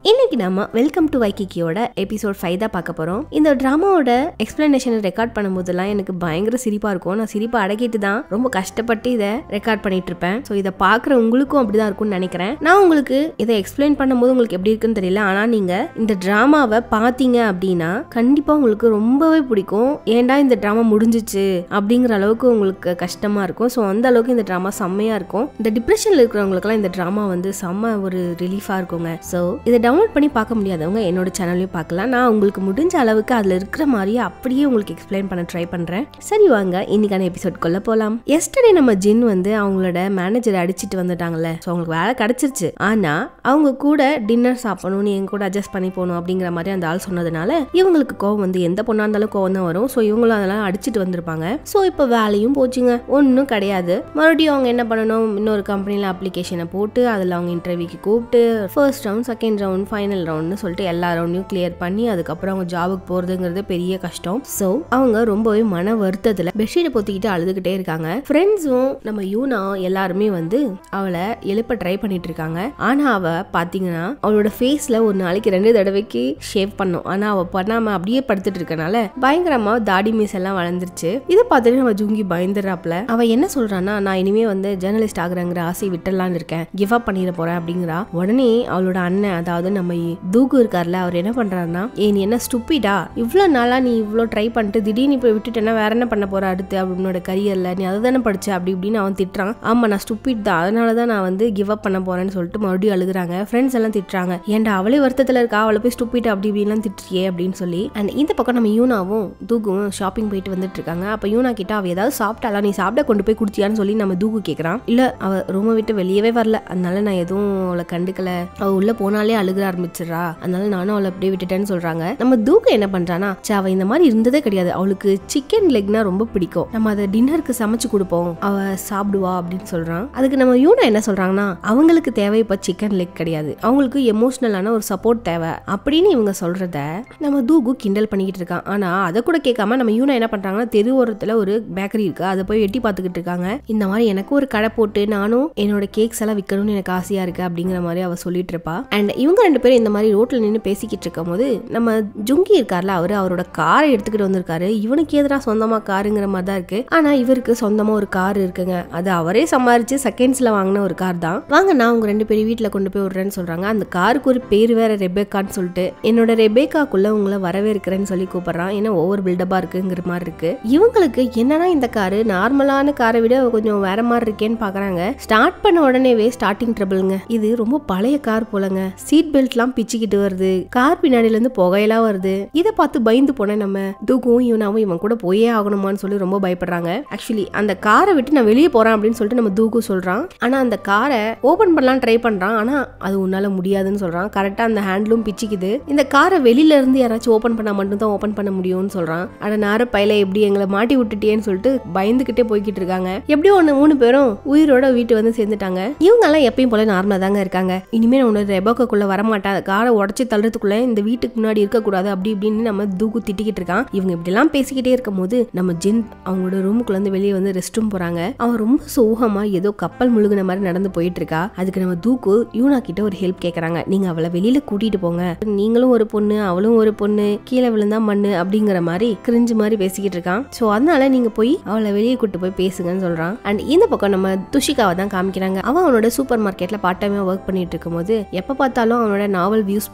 இன்னைக்கு நம்ம welcome to வைக்கிக்கியோட episode 5 தான் பார்க்க போறோம். இந்த டிராமாவோட எக்ஸ்பிளனேஷனை ரெக்கார்ட் பண்ணும்போதெல்லாம் எனக்கு பயங்கர சிரிப்பா இருக்கும். நான் சிரிப்பை அடக்கிட்டு தான் ரொம்ப கஷ்டப்பட்டு இதை ரெக்கார்ட் பண்ணிட்டு இருப்பேன். ஸோ இதை பார்க்குற உங்களுக்கும் அப்படிதான் இருக்கும்னு நினைக்கிறேன். நான் உங்களுக்கு இதை எக்ஸ்பிளைன் பண்ணும்போது உங்களுக்கு எப்படி இருக்குன்னு தெரியல. ஆனால் நீங்க இந்த டிராமாவை பார்த்தீங்க அப்படின்னா கண்டிப்பா உங்களுக்கு ரொம்பவே பிடிக்கும். ஏன்டா இந்த டிராமா முடிஞ்சிச்சு அப்படிங்கிற அளவுக்கு உங்களுக்கு கஷ்டமா இருக்கும். ஸோ அந்த அளவுக்கு இந்த டிராமா செம்மையா இருக்கும். இந்த டிப்ரெஷன்ல இருக்கிறவங்களுக்குலாம் இந்த டிராமா வந்து செம்ம ஒரு ரிலீஃபா இருக்குங்க. ஸோ இதை டவுன்லோட் பண்ணி பார்க்க முடியாதவங்க என்னோட சேனல்லையும் பார்க்கலாம். நான் உங்களுக்கு முடிஞ்ச அளவுக்கு அதில் இருக்கிற மாதிரியே அப்படியே உங்களுக்கு எக்ஸ்பிளைன் பண்ண ட்ரை பண்ணுறேன். சரி வாங்க இன்னைக்கான எபிசோட்குள்ள போகலாம். எஸ்டர்டே நம்ம ஜின் வந்து அவங்களோட மேனேஜரை அடிச்சுட்டு வந்துட்டாங்கல்ல. ஸோ அவங்களுக்கு வேலை கிடைச்சிருச்சு. ஆனால் அவங்க கூட டின்னர் சாப்பிடணும்னு எங்க கூட அட்ஜஸ்ட் பண்ணி போகணும் அப்படிங்கிற மாதிரி அந்த ஆள் சொன்னதுனால இவங்களுக்கு கோவம் வந்து எந்த பொண்ணா இருந்தாலும் கோவம் தான் வரும். ஸோ இவங்களும் அதெல்லாம் அடிச்சுட்டு வந்திருப்பாங்க. ஸோ இப்போ வேலையும் போச்சுங்க, ஒன்றும் கிடையாது. மறுபடியும் அவங்க என்ன பண்ணணும், இன்னொரு கம்பெனியில் அப்ளிகேஷனை போட்டு அதில் அவங்க இன்டர்வியூக்கு கூப்பிட்டு first round second round final ரவுண்ட்னு சொல்லிட்டு எல்லா ரவுண்டையும் கிளியர் பண்ணி அதுக்கப்புறம் அவங்க ஜாபுக்கு போறதுங்கிறது பெரிய கஷ்டம். ஸோ அவங்க ரொம்பவே மன வருத்தத்துல பெட்ஷீட்டை பொத்திக்கிட்டு அழுதுகிட்டே இருக்காங்க. ஃப்ரெண்ட்ஸும் நம்ம யூனா எல்லாருமே வந்து அவளை எழுப்ப ட்ரை பண்ணிட்டு இருக்காங்க. ஆனா அவ பாத்தீங்கன்னா அவளோட ஃபேஸ்ல ஒரு நாளைக்கு 2 தடவைக்கு ஷேவ் பண்ணும். ஆனா அவ பண்ணாம அப்படியே படுத்துட்டு இருக்கனால பயங்கரமா தாடி மீஸ் எல்லாம் வளர்ந்துருச்சு. இதை பார்த்துட்டு நம்ம ஜுங்கி பயந்துறாப்ல. அவ என்ன சொல்றான்னா, நான் இனிமே வந்து ஜேர்னலிஸ்ட் ஆகுறங்கிற ஆசை விட்டுலான்னு இருக்கேன், கிவ் அப் பண்ணிட போறேன் அப்படிங்கிறா. உடனே அவளோட அண்ணன், அதாவது நம்ம தூக்கு இருக்கார்ல, அவர் என்ன பண்றாருன்னா, நீ என்ன ஸ்டூபிடா, இவ்வளவு நாளா நீ இவ்வளவு ட்ரை பண்ணிட்டு திடீர்னு இப்ப விட்டுட்டேன்னா வேற என்ன பண்ண போற அடுத்து அவனோட கரியர்ல, நீ அதை தானே படிச்ச அப்படி இப்படின்னு அவன் திட்டுறான். ஆமா நான் ஸ்டூபிட் தான், அதனாலதான் நான் வந்து கிவ் அப் பண்ண போறேன்னு சொல்லிட்டு மறுபடியும் அழுகுறாங்க. ஃப்ரெண்ட்ஸ் எல்லாம் திட்டுறாங்க, ஏன்டா அவளே வருத்தத்துல இருக்கா, அவளை போய் ஸ்டூபிட் அப்படி இப்படிலாம் திட்டுறியே அப்படின்னு சொல்லி. அண்ட் இந்த பக்கம் நம்ம யூனாவும் தூக்கும் ஷாப்பிங் போயிட்டு வந்துட்டு இருக்காங்க. அப்ப யூனா கிட்ட அவ ஏதாவது சாப்பிட்டாலா, நீ சாப்பிட கொண்டு போய் குடிச்சியான்னு சொல்லி நம்ம தூக்கு கேட்கறான். இல்ல அவ ரூமை விட்டு வெளியவே வரல, அதனால நான் எதுவும் அவளை கண்டுக்கல, அவ உள்ள போனாலே அழுகுற ஆரம்பிச்சிடறா, அதனால நானும் அவளை அப்படியே விட்டுட்டேன்னு சொல்றாங்க. நம்ம தூக்கு என்ன பண்றானா, அவ இந்த மாதிரி இருந்ததே கிடையாது, அவளுக்கு சிக்கன் லெக்னா ரொம்ப பிடிக்கும், நம்ம அதை டின்னருக்கு சமைச்சு கொடுப்போம், அவ சாப்பிடுவா அப்படின்னு சொல்றான். அதுக்கு நம்ம யூனா என்ன சொல்றாங்கன்னா, அவங்களுக்கு தேவை இப்ப சிக்கன் லெக் கிடையாது, அவங்களுக்கு எமோஷனலான ஒரு சப்போர்ட் தேவை அப்படின்னு இவங்க சொல்றத நம்ம தூக்கு கிண்டல் பண்ணிக்கிட்டு இருக்கான். ஆனா அதை கூட கேட்காம நம்ம யூனா என்ன பண்றாங்கன்னா, தெரு ஓரத்துல ஒரு பேக்கரி இருக்கு, அதை போய் எட்டி பார்த்துக்கிட்டு இருக்காங்க. இந்த மாதிரி எனக்கு ஒரு கடை போட்டு நானும் என்னோட கேக்ஸ் எல்லாம் விற்கணும்னு எனக்கு ஆசையா இருக்கு அப்படிங்கிற மாதிரி அவ சொல்லிட்டு இருப்பா. அண்ட் இவங்க 2 பேரும் இந்த மாதிரி ரோட்ல நின்று பேசிக்கிட்டு இருக்கும் போது நம்ம ஜுங்கி இருக்கார்ல, அவரோட காரை எடுத்துக்கிட்டு வந்திருக்காரு. இவனுக்கு எதிராக சொந்தமா காருங்கிற மாதிரி தான் இருக்கு. ஆனா இவருக்கு சொந்தமா ஒரு கார் இருக்குங்க, அது அவரே சம்பாரிச்சு செகண்ட்ஸ்ல வாங்கின ஒரு கார் தான். வாங்க நான் உங்க 2 பேரும் வீட்டுல கொண்டு போய் விடுறேன்னு சொல்றாங்க. அந்த காருக்கு ஒரு பேர் வேற ரெபேக்கான்னு சொல்லிட்டு, என்னோட ரெபேக்காக்குள்ள உங்களை வரவே இருக்கிறேன்னு சொல்லி கூப்பிடுறான். ஏன்னா ஓவர் பில்டப்பா இருக்குங்கிற மாதிரி இருக்கு. இவங்களுக்கு என்னன்னா இந்த காரு நார்மலான காரை விட கொஞ்சம் வேற மாதிரி இருக்கேன்னு பாக்குறாங்க. ஸ்டார்ட் பண்ண உடனேவே ஸ்டார்டிங் ட்ரபிள்ங்க. இது ரொம்ப பழைய கார் போலங்க, சீட் பெல்ட் எல்லாம் பிச்சுக்கிட்டு வருது, கார் பின்னாடில இருந்து புகையெல்லாம் வருது. இதை பார்த்து பயந்து போன நம்ம தூக்கும் யூனாவும் இவன் கூட போயே ஆகணுமான்னு சொல்லி ரொம்ப பயப்படுறாங்க. ஆக்சுவலி அந்த காரை விட்டு நான் வெளியே போறேன் அப்படின்னு சொல்லிட்டு நம்ம தூக்கு சொல்றான். ஆனா அந்த காரை ஓபன் பண்ணலாம் ட்ரை பண்றான். ஆனா அது உன்னால முடியாதுன்னு சொல்றான். கரெக்டா அந்த ஹேண்ட்லும் பிச்சுக்குது. இந்த காரை வெளியில இருந்து யாராச்சும் ஓபன் பண்ணா மட்டும் தான் ஓபன் பண்ண முடியும்னு சொல்றான். ஆனா நார பையில எப்படி எங்களை மாட்டி விட்டுட்டேன்னு சொல்லிட்டு பயந்துகிட்டே போய்கிட்டு இருக்காங்க. எப்படியோ 3 பேரும் உயிரோட வீட்டு வந்து சேர்ந்துட்டாங்க. இவங்க எல்லாம் எப்பயும் போல நார்மலா தாங்க இருக்காங்க. இனிமே உன்னோட ரெபேக்காக்குள்ள வரமாட்டா, காரை உடச்சு தள்ளுறதுக்குள்ள இந்த வீட்டுக்கு முன்னாடி இருக்கக்கூடாது அப்படி இப்படின்னு நம்ம தூக்கு திட்டிக்கிட்டு இருக்கான். இவங்க இப்படி எல்லாம் பேசிக்கிட்டே இருக்கும் போது நம்ம ஜின் அவங்களோட ரூமுக்குள்ள இருந்து வெளியே வந்து ரெஸ்ட் ரூம் போறாங்க. அவன் ரொம்ப சோகமா ஏதோ கப்பல் முழுகின மாதிரி நடந்து போயிட்டு இருக்கா. அதுக்கு நம்ம தூக்கு யூனா கிட்ட ஒரு ஹெல்ப் கேக்குறாங்க. நீங்க அவளை வெளியில கூட்டிட்டு போங்க, நீங்களும் ஒரு பொண்ணு அவளும் ஒரு பொண்ணு, கீழே விழுந்தா மண்ணு அப்படிங்கிற மாதிரி கிரிஞ்சு மாதிரி பேசிக்கிட்டு இருக்கான். சோ அதனால நீங்க போய் அவளை வெளியே கூட்டு போய் பேசுங்கன்னு சொல்றான். அண்ட் இந்த பக்கம் நம்ம துஷிகாவை தான் காமிக்கிறாங்க. அவன் அவனோட சூப்பர் மார்க்கெட்ல பார்ட் டைமா ஒர்க் பண்ணிட்டு இருக்கும் போது எப்ப பார்த்தாலும் அவனோட நாவல் வியூஸ்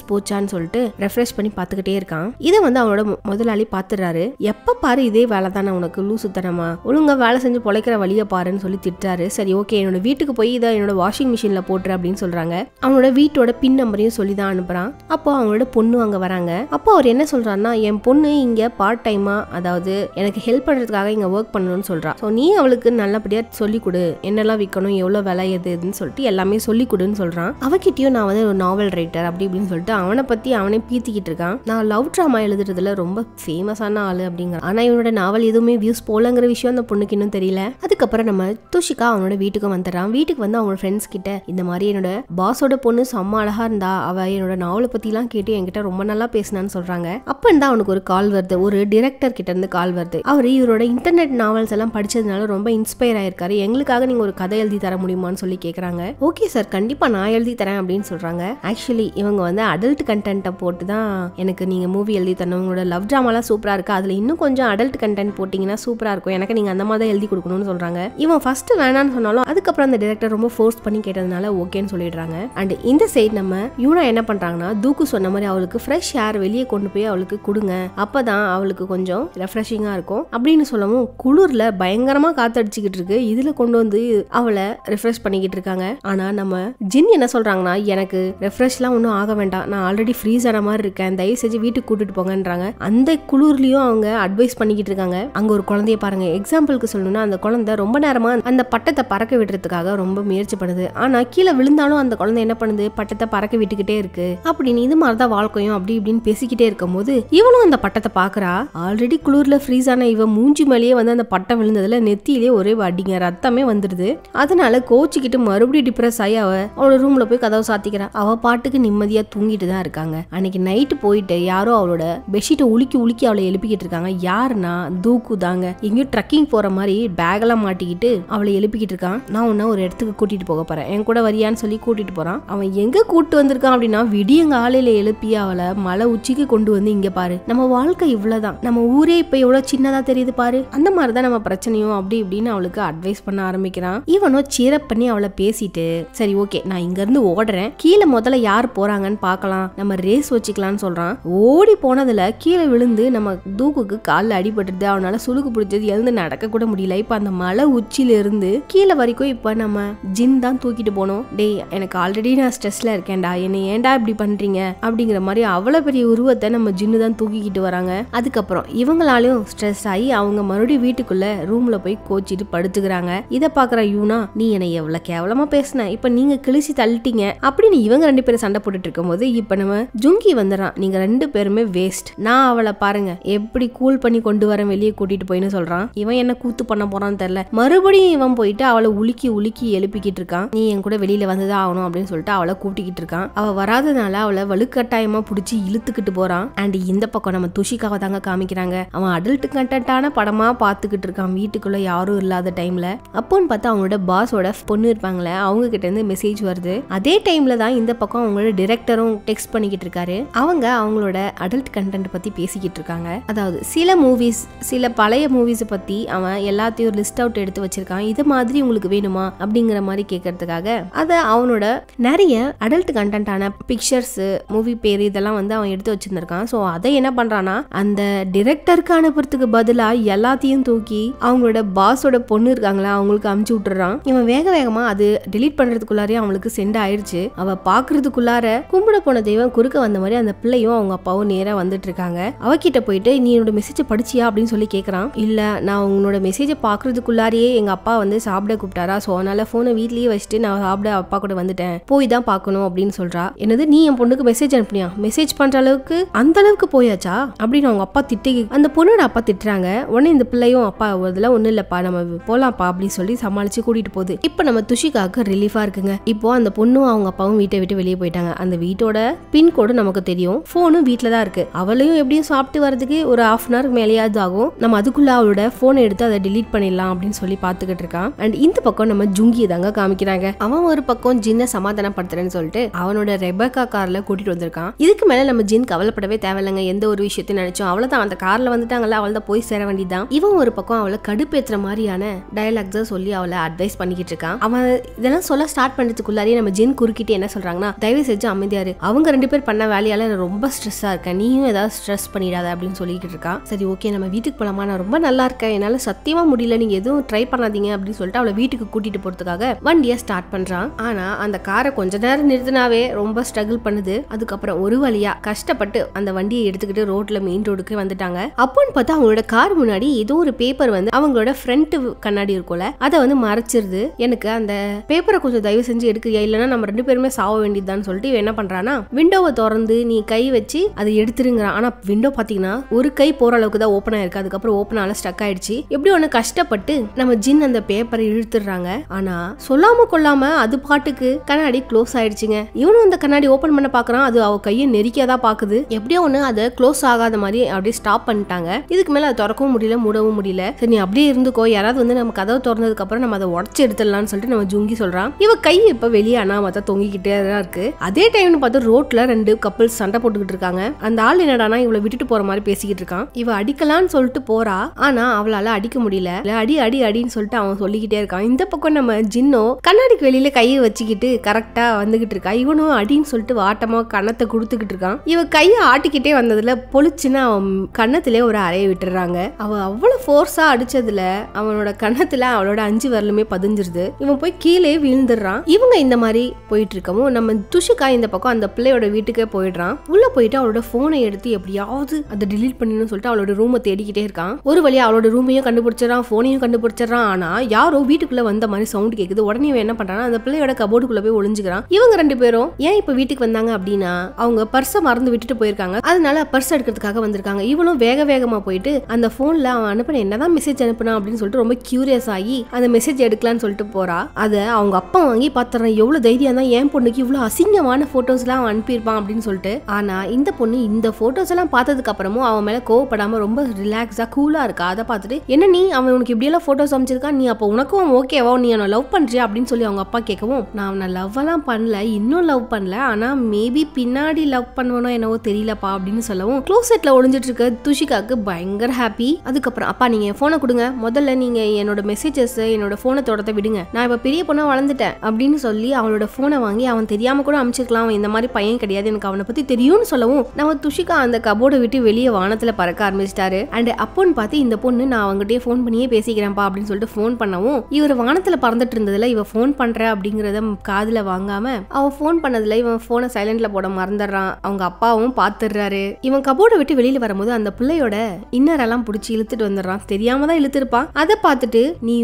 போச்சான்னு சொல்லிட்டு ரெஃப்ரெஷ் பண்ணி பார்த்துக்கிட்டே இருக்கான். இதை வந்து அவனோட முதலாளி பாத்துறாரு. எப்ப பாரு இதே வேலை தானே உனக்கு, லூசுத்தனமா ஒழுங்கா வேலை செஞ்சு பொழைக்கிற வழியை பாருன்னு சொல்லி திட்டாரு. சரி ஓகே என்னோட வீட்டுக்கு போய் இதை என்னோட வாஷிங் மிஷின்ல போட்டுரு அப்படின்னு சொல்றாங்க. அவனோட வீட்டோட பின் நம்பரையும் சொல்லி தான் அனுப்புறான். அப்போ அவனோட பொண்ணு அங்க வராங்க. அப்போ அவர் என்ன சொல்றாருன்னா, என் பொண்ணு இங்க பார்ட் டைமா, அதாவது எனக்கு ஹெல்ப் பண்றதுக்காக இங்க ஒர்க் பண்ணணும்னு சொல்றா. ஸோ நீ அவளுக்கு நல்லபடியா சொல்லி கொடு, என்னெல்லாம் விற்கணும், எவ்வளவு விலை எதுன்னு சொல்லிட்டு எல்லாமே சொல்லி கொடுன்னு சொல்றான். அவகிட்டயும் நான் வந்து ஒரு நாவல் ரைட்டர் அப்படி இப்படின்னு சொல்லிட்டு அவனை பத்தி அவனே பீத்திக்கிட்டு இருக்கான். நான் லவ் ட்ராமா எழுதுறதுல ரொம்ப ஃபேமஸான ஆளு அப்படிங்கிற. ஆனா இவனோட நாவல் எதுவுமே வியூஸ் போலங்கிற விஷயம் அந்த பொண்ணுக்கு இன்னும் தெரியல. அதுக்கப்புறம் நம்ம துஷிகா அவனோட வீட்டுக்கு வந்துடுறான். வீட்டுக்கு வந்து அவனோட ஃப்ரெண்ட்ஸ் கிட்ட இந்த மாதிரி என்னோட பாஸோட பொண்ணு செம்ம அழகா இருந்தா, அவ என்னோட நாவலை பத்தி எல்லாம் கேட்டு என்கிட்ட ரொம்ப நல்லா பேசினான்னு சொல்றாங்க. அப்ப இருந்தா அவனுக்கு ஒரு கால் வருது, ஒரு டிரெக்டர் கிட்ட இருந்து கால் வருது. அவர் இவரோட இன்டர்நெட் நாவல்ஸ் எல்லாம் படிச்சதுனால ரொம்ப இன்ஸ்பயர் ஆயிருக்காரு, எங்களுக்காக நீங்க ஒரு கதை எழுதி தர முடியுமான்னு சொல்லி கேக்குறாங்க. ஓகே சார் கண்டிப்பா நான் எழுதி தரேன் அப்படின்னு சொல்றாங்க. சொல்றாங்க. ஆக்சுவலி இவங்க வந்து அடல்ட் கண்டென்ட்டை போட்டு தான் எனக்கு நீங்க மூவி எழுதி தரணும், உங்களோட லவ் ட்ராமாலாம் சூப்பரா இருக்கு, அதுல இன்னும் கொஞ்சம் அடல்ட் கண்டென்ட் போட்டீங்கன்னா சூப்பரா இருக்கும், எனக்கு நீங்க அந்த மாதிரி தான் எழுதி கொடுக்கணும்னு சொல்றாங்க. இவன் ஃபர்ஸ்ட் வேணான்னு சொன்னாலும் அதுக்கப்புறம் அந்த டைரக்டர் ரொம்ப ஃபோர்ஸ் பண்ணி கேட்டதுனால ஓகேன்னு சொல்லிடுறாங்க. அண்ட் இந்த சைடு நம்ம யூனா என்ன பண்றாங்கன்னா, தூக்கு சொன்ன மாதிரி அவளுக்கு ஃப்ரெஷ் ஏர் வெளியே கொண்டு போய் அவளுக்கு கொடுங்க, அப்பதான் அவளுக்கு கொஞ்சம் ரெஃப்ரெஷிங்கா இருக்கும் அப்படின்னு சொல்லவும் குளிர்ல பயங்கரமா காத்தடிச்சுக்கிட்டு இருக்கு, இதுல கொண்டு வந்து அவளை ரெஃப்ரெஷ் பண்ணிக்கிட்டு இருக்காங்க. ஆனா நம்ம ஜின் என்ன சொல்றாங்கன்னா, எனக்கு ரெஃப்ரெஷ்லாம் ஒன்றும் ஆக வேண்டாம், நான் ஆல்ரெடி ஃப்ரீஸ் ஆன மாதிரி இருக்கேன், தயவு செஞ்சு வீட்டுக்கு கூட்டிட்டு போங்கன்றாங்க. அந்த குளிர்லயும் அவங்க அட்வைஸ் பண்ணிக்கிட்டு இருக்காங்க. அங்க ஒரு குழந்தைய பாருங்க, எக்ஸாம்பிளுக்கு சொல்லணும்னா அந்த குழந்தை ரொம்ப நேரமா அந்த பட்டத்தை பறக்க விடுறதுக்காக ரொம்ப முயற்சி பண்ணுது. ஆனா கீழே விழுந்தாலும் அந்த குழந்தை என்ன பண்ணுது, பட்டத்தை பறக்க விட்டுக்கிட்டே இருக்கு அப்படின்னு. இது மாதிரிதான் வாழ்க்கையும் அப்படி இப்படின்னு பேசிக்கிட்டே இருக்கும் போது இவளும் அந்த பட்டத்தை பாக்குறா. ஆல்ரெடி குளிர்ல ஃப்ரீஸ் ஆன இவ மூஞ்சி மேலேயே வந்து அந்த பட்டம் விழுந்ததுல நெத்தியிலே ஒரே அடிங்க ரத்தமே வந்துருது. அதனால கோச்சிக்கிட்டு மறுபடியும் டிப்ரெஸ் ஆகி அவளோட ரூம்ல போய் கதவை சாத்திக்கிறா. அவ பாட்டுக்கு நிம்மதியா தூங்கிட்டு தான் இருக்காங்க. அன்னைக்கு நைட்டு போயிட்டு யாரோ அவளோட பெட்ஷீட்டை உலுக்கி உலுக்கி அவளை எழுப்பிக்கிட்டு இருக்காங்க. யாருன்னா தூக்கு தாங்க. எங்கேயும் ட்ரக்கிங் போற மாதிரி பேக் எல்லாம் மாட்டிக்கிட்டு அவளை எழுப்பிக்கிட்டு இருக்கான். நான் உன்ன ஒரு இடத்துக்கு கூட்டிட்டு போக போறேன், என் கூட வரியான்னு சொல்லி கூட்டிட்டு போறான். அவன் எங்க கூட்டு வந்திருக்கான் அப்படின்னா, விடியங்க ஆலையில எழுப்பி அவளை மலை உச்சிக்கு கொண்டு வந்து, இங்க பாரு நம்ம வாழ்க்கை இவ்வளவுதான், நம்ம ஊரே இப்ப எவ்வளவு சின்னதா தெரியுது பாரு, அந்த மாதிரிதான் நம்ம பிரச்சனையும் அப்படி இப்படின்னு அவளுக்கு அட்வைஸ் பண்ண ஆரம்பிக்கிறான். இவனும் சீரப் பண்ணி அவளை பேசிட்டு, சரி ஓகே நான் இங்க இருந்து ஓடுறேன், கீழே முதல்ல யார் போறாங்கன்னு பாக்கலாம், நம்ம ரேஸ் வச்சுக்கலாம்னு சொல்றான். ஓடி போனதுல கீழே விழுந்து நம்ம தூக்குக்கு காலில் அடிபட்டுது. அவனால சுளுக்கு பிடிச்சது, எழுந்து நடக்க கூட முடியல. இப்ப அந்த மலை உச்சியில இருந்து கீழே வரைக்கும் இப்ப நம்ம ஜின் தான் தூக்கிட்டு போனோம். டேய் எனக்கு ஆல்ரெடி நான் ஸ்ட்ரெஸ்ல இருக்கேன்டா, என்னை ஏன்டா இப்படி பண்றீங்க அப்படிங்கிற மாதிரி அவ்வளவு பெரிய உருவத்தை நம்ம ஜின்னு தான் தூக்கிக்கிட்டு வராங்க. அதுக்கப்புறம் இவங்களாலையும் ஸ்ட்ரெஸ் ஆகி அவங்க மறுபடியும் வீட்டுக்குள்ள ரூம்ல போய் கோச்சிட்டு படுத்துக்கிறாங்க. இதை பாக்குற யூனா, நீ என்னை எவ்வளவு கேவலமா பேசின, இப்ப நீங்க கிழிச்சு தள்ளிட்டீங்க அப்படின்னு இவங்க ரெண்டு பேரும் சண்டை போட்டுட்டு இருக்கும் போது இப்ப நம்ம ஜுங்கி வந்துடுறான். நீங்க ரெண்டு பேருமே வேஸ்ட், நான் அவளை பாருங்க எப்படி கூல் பண்ணி கொண்டு வரேன் வெளியே கூட்டிட்டு போயின்னு சொல்றான். இவன் என்ன கூத்து பண்ண போறான்னு தெரியல. மறுபடியும் இவன் போயிட்டு அவளை உலுக்கி உலுக்கி எழுப்பிக்கிட்டு இருக்கான். நீ என் கூட வெளியில வந்துதான் ஆகணும் அப்படின்னு சொல்லிட்டு அவளை கூட்டிக்கிட்டு இருக்கான். அவ வராதனால அவளை வலுக்கட்டாயமா புடிச்சு இழுத்துக்கிட்டு போறான். அண்ட் இந்த பக்கம் நம்ம துஷிகாவை தாங்க காமிக்கிறாங்க. அவன் அடல்ட் கண்டென்ட்டான படமா பாத்துக்கிட்டு இருக்கான் வீட்டுக்குள்ள யாரும் இல்லாத டைம்ல. அப்போன்னு பார்த்தா அவங்களோட பாஸோட பொண்ணு இருப்பாங்களே, அவங்க கிட்ட இருந்து மெசேஜ் வருது. அதே டைம்ல தான் இந்த பக்கம் அவங்களோட டிரெக்டரும் டெக்ஸ்ட் பண்ணிக்கிட்டு இருக்காரு. அவங்க அவங்களோட அடல்ட் கண்டென்ட் பத்தி பேசிக்கிட்டு இருக்காங்க. அதாவது சில மூவிஸ், சில பழைய மூவிஸ் பத்தி அவன் எல்லாத்தையும் லிஸ்ட் அவுட் எடுத்து வச்சிருக்கான். இது மாதிரி உங்களுக்கு வேணுமா அப்படிங்கிற மாதிரி கேட்கறதுக்காக அத அவனோட நிறைய அடல்ட் கண்டென்ட்டான பிக்சர்ஸ், மூவி பேர் இதெல்லாம் வந்து அவன் எடுத்து வச்சிருந்திருக்கான். ஸோ அதை என்ன பண்றானா, அந்த டிரெக்டருக்கு அனுப்புறதுக்கு பதிலா எல்லாத்தையும் தூக்கி அவங்களோட பாஸோட பொண்ணு இருக்காங்களா அவங்களுக்கு அமுச்சு விட்டுறான். இவன் வேக வேகமா அது டிலீட் பண்றதுக்குள்ளாரே அவங்களுக்கு சென்ட் ஆயிடுச்சு. அவ பாக்குறதுக்குள்ளார கும்பிட போன தெய்வம் குறுக்க வந்த மாதிரி அந்த பிள்ளையும் அவங்க அப்பாவும் நேரா வந்துட்டு இருக்காங்க. அவகிட்ட போயிட்டு நீ என்னோட மெசேஜ் படிச்சியா அப்படின்னு சொல்லி கேட்கறான். இல்ல, நான் உங்களோட மெசேஜை பாக்குறதுக்குள்ளாரியே எங்க அப்பா வந்து சாப்பிட கூப்பிட்டாரா, சோ அதனால போனை வீட்லயே வச்சுட்டு நான் சாப்பிட அப்பா கூட வந்துட்டேன், போய் தான் பாக்கணும் அப்படின்னு சொல்றா. என்னது, நீ என் பொண்ணுக்கு மெசேஜ் அனுப்பினியா, மெசேஜ் பண்ற அளவுக்கு அந்த அளவுக்கு போயாச்சா அப்படின்னு அவங்க அப்பா திட்டி அந்த பொண்ணோட அப்பா திட்டுறாங்க. உடனே இந்த பிள்ளையும் அப்பா அதெல்லாம் ஒண்ணு இல்லப்பா நம்ம போலாம்ப்பா அப்படின்னு சொல்லி சமாளிச்சு கூட்டிட்டு போகுது. இப்ப நம்ம துஷிகாவுக்கு ரிலீஃபா இருக்குங்க. இப்போ அந்த பொண்ணும் அவங்க அப்பாவும் வீட்டை விட்டு வெளியே போயிட்டாங்க. அந்த வீட்டோட பின்கோடு நமக்கு தெரியும், போனும் வீட்டுல தான் இருக்கு. அவளையும் எப்படியும் சாப்பிட்டு வரதுக்கு ஒரு ½ hour மேலேயாவது ஆகும். நம்ம அதுக்குள்ள அவளோட போனை எடுத்து அதை டிலீட் பண்ணிடலாம் அப்படின்னு சொல்லி பாத்துக்கிட்டு இருக்கான். அண்ட் இந்த பக்கம் நம்ம ஜுங்கி தாங்க காமிக்கிறாங்க. அவன் ஒரு பக்கம் ஜின்னை சமாதானப்படுத்துறேன்னு சொல்லிட்டு அவனோட ரெபேக்கா கார்ல கூட்டிட்டு வந்திருக்கான். இதுக்கு மேல நம்ம ஜின் கவலைப்படவே தேவையில்லைங்க. எந்த ஒரு விஷயத்தையும் நினைச்சோம் அவ்வளவுதான், அந்த கார்ல வந்துட்டாங்கல்ல, அவள் தான் போய் சேர வேண்டியதான். இவன் ஒரு பக்கம் அவளை கடுப்பேற்றுற மாதிரியான டயலாக்ஸை சொல்லி அவளை அட்வைஸ் பண்ணிக்கிட்டு இருக்கான். அவன் இதெல்லாம் சொல்ல ஸ்டார்ட் பண்றதுக்குள்ளாரே நம்ம ஜின் குறுக்கிட்டு என்ன சொல்றாங்கன்னா, தயவு செஞ்சு அமைதியாரு, அவங்க ரெண்டு பேர் பண்ண வேலையால நான் ரொம்ப ஸ்ட்ரெஸ்ஸா இருக்கேன், நீயும் ஏதாவது ஸ்ட்ரெஸ் பண்ணிடாத அப்படின்னு சொல்லிட்டு இருக்கான். சரி ஓகே நம்ம வீட்டுக்கு போலாமா, நான் ரொம்ப நல்லா இருக்கேன், என்னால சத்தியமா முடியல, நீங்க எதுவும் ட்ரை பண்ணாதீங்க அப்படின்னு சொல்லிட்டு அவளை வீட்டுக்கு கூட்டிட்டு போறதுக்காக வண்டியை ஸ்டார்ட் பண்றான். ஆனா அந்த காரை கொஞ்ச நேரம் நிறுத்தினாவே ரொம்ப ஸ்ட்ரகிள் பண்ணுது. அதுக்கப்புறம் ஒரு வழியா கஷ்டப்பட்டு அந்த வண்டியை எடுத்துக்கிட்டு ரோட்ல மெயின் ரோடுக்கு வந்துட்டாங்க. அப்போன்னு பார்த்தா அவங்களோட கார் முன்னாடி ஏதோ ஒரு பேப்பர் வந்து அவங்களோட ஃப்ரண்ட் கண்ணாடி இருக்கும்ல அதை வந்து மறைச்சிருது. எனக்கு அந்த பேப்பரை கொஞ்சம் தயவு செஞ்சு எடுக்கிறியா, இல்லைன்னா நம்ம ரெண்டு பேருமே சாவ வேண்டியதுதான் சொல்லிட்டு என்ன பண்றானா, விண்டோவை திறந்து நீ கை வச்சு அதை எடுத்துருங்கிறான். ஆனா விண்டோ பாத்தீங்கன்னா ஒரு கை போற அளவுக்கு தான் ஓப்பன் ஆயிருக்கு. அதுக்கப்புறம் ஓப்பன் ஆல ஸ்டக் ஆயிடுச்சு. எப்படி ஒண்ணு கஷ்டப்பட்டு நம்ம ஜின் அந்த பேப்பரை இழுத்துறாங்க. ஆனா சொல்லாம கொள்ளாம அது பாட்டுக்கு கண்ணாடி க்ளோஸ் ஆயிடுச்சுங்க. இவனும் அந்த கண்ணாடி ஓபன் பண்ண பாக்குறான். அது அவ கையை நெரிக்காதா பாக்குது. எப்படியோ ஒண்ணு அதை க்ளோஸ் ஆகாத மாதிரி அப்படியே ஸ்டாப் பண்ணிட்டாங்க. இதுக்கு மேல அதை திறக்கவும் முடியல, மூடவும் முடியல. சரி நீ அப்படியே இருந்துக்கோ, யாராவது வந்து நம்ம கதவை திறந்ததுக்கு அப்புறம் நம்ம அதை உடச்சு எடுத்துடலாம்னு சொல்லிட்டு நம்ம ஜுங்கி சொல்றான். இவ கை இப்ப வெளியே அனாமத்தா தொங்கிக்கிட்டே டெரரா இருக்கு. அதே டைம்னு பார்த்து ரோட்ல 2 கப்பிள்ஸ் சண்டை போட்டுக்கிட்டு இருக்காங்க. அந்த ஆள் என்னடானா இவளை விட்டுட்டு போற மாதிரி பேசிக்கிட்டு இருக்கான். இவ அடிக்கலான்னு சொல்லிட்டு போறா, ஆனா அவளால அடிக்க முடியல. அடி அடி அடின்னு சொல்லிட்டு அவன் சொல்லிக்கிட்டே இருக்கான். இந்த பக்கம் நம்ம ஜின்னோ கண்ணாடிக்கு வெளியில கையை வச்சுக்கிட்டு கரெக்டா வந்துகிட்டு இருக்கா. இவனும் அடின்னு சொல்லிட்டு வாட்டமா கண்ணத்தை கொடுத்துக்கிட்டு இருக்கான். இவ கையை ஆட்டிக்கிட்டே வந்ததுல பொழிச்சுன்னு அவன் கண்ணத்திலே ஒரு அறைய விட்டுறாங்க. அவ அவ்வளவு ஃபோர்ஸா அடிச்சதுல அவனோட கண்ணத்துல அவளோட 5 விரலுமே பதிஞ்சிருது. இவன் போய் கீழே விழுந்துடுறான். இவங்க இந்த மாதிரி போயிட்டு இருக்கவும் நம்ம துஷிகா இந்த பக்கம் அந்த பிள்ளையோட வீட்டுக்கே போயிடுறான். உள்ள போயிட்டு அவளோட போனை எடுத்து எப்படியாவது அதை டிலீட் பண்ணணும்னு சொல்லிட்டு அவளோட ரூமை தேடிக்கிட்டே இருக்கான். ஒரு வழியா அவளோட ரூமையும் கண்டுபிடிச்சிடறான், போனையும் கண்டுபிடிச்சிடறான். ஆனா யாரோ வீட்டுக்குள்ள வந்த மாதிரி சவுண்ட் கேக்குது. உடனே என்ன பண்றான், அந்த பிள்ளையோட கபோர்டுக்குள்ள போய் ஒளிஞ்சுக்கிறான். இவங்க 2 பேரும் ஏன் இப்ப வீட்டுக்கு வந்தாங்க அப்படின்னா அவங்க பர்ஸை மறந்து விட்டுட்டு போயிருக்காங்க. அதனால பர்ஸ் எடுக்கிறதுக்காக வந்திருக்காங்க. இவளும் வேக வேகமா போயிட்டு அந்த போன்ல அவன் அனுப்பின என்னதான் மெசேஜ் அனுப்புனா அப்படின்னு சொல்லிட்டு ரொம்ப கியூரியஸ் ஆகி அந்த மெசேஜ் எடுக்கலான்னு சொல்லிட்டு போறா. அத அவங்க அப்பா வாங்கி பாத்துறான். எவ்வளவு தைரியம் தான் என் பொண்ணுக்கு இவ்வளவு அசிங்கமான போட்டோஸ் எல்லாம் அனுப்பியிருப்பான் அப்படின்னு சொல்லிட்டு. ஆனா இந்த பொண்ணு இந்த போட்டோஸ் எல்லாம் பார்த்ததுக்கு அப்புறமும் அவன் மேல கோவப்படாம ரொம்ப ரிலாக்ஸா கூலா இருக்கா. அதை பார்த்துட்டு என்ன நீ அவன் உனக்கு இப்படி எல்லாம் போட்டோஸ் அமைச்சிருக்கான், நீ அப்ப உனக்கும் ஓகேவா, நீ அவனை லவ் பண்றியா அப்படின்னு சொல்லி அவங்க அப்பா கேட்கவும், நான் அவனை லவ் எல்லாம் பண்ணல, இன்னும் லவ் பண்ணல, ஆனா மேபி பின்னாடி லவ் பண்ணுவனோ என்னவோ தெரியலப்பா அப்படின்னு சொல்லவும் க்ளோசெட்ல ஒளிஞ்சிட்டு இருக்க துஷிகாக்கு பயங்கர ஹாப்பி. அதுக்கப்புறம் அப்பா நீங்க என் போனை கொடுங்க, முதல்ல நீங்க என்னோட மெசேஜஸ் என்னோட போனை தொடர்த்த விடுங்க, நான் இப்ப பெரிய பொண்ணா வளர்ந்துட்டேன் அப்படின்னு சொல்லி அவளோட போனை வாங்கி அவன் தெரியாம கூட அமைச்சிருக்கலாம், அவன் இந்த மாதிரி பையன் கிடையாது, எனக்கு அவனை பத்தி தெரியும்னு சொல்லவும் நம்ம துஷிகா அந்த கபோர்டை விட்டு வெளியே வானத்துல பறக்க ஆரம்பிச்சிட்டாரு. அண்ட் அப்போன்னு பார்த்து இந்த பொண்ணு நான் அவங்ககிட்டயே போன் பண்ணியே பேசிக்கிறேன்ப்பா அப்படின்னு சொல்லிட்டு போன் பண்ணவும் இவர் வானத்துல பறந்துட்டு இருந்ததுல இவ போன் பண்ற அப்படிங்கறத காதுல வாங்காம அவ போன் பண்ணதுல இவன் போனை சைலண்ட்ல போட மறந்துடுறான். அவங்க அப்பாவும் பாத்துடுறாரு. இவன் கபோர்டை விட்டு வெளியில வரும்போது அந்த பிள்ளையோட இன்னரெல்லாம் பிடிச்சி இழுத்துட்டு வந்துடுறான். தெரியாம தான் இழுத்துருப்பான். அதை பார்த்துட்டு நீ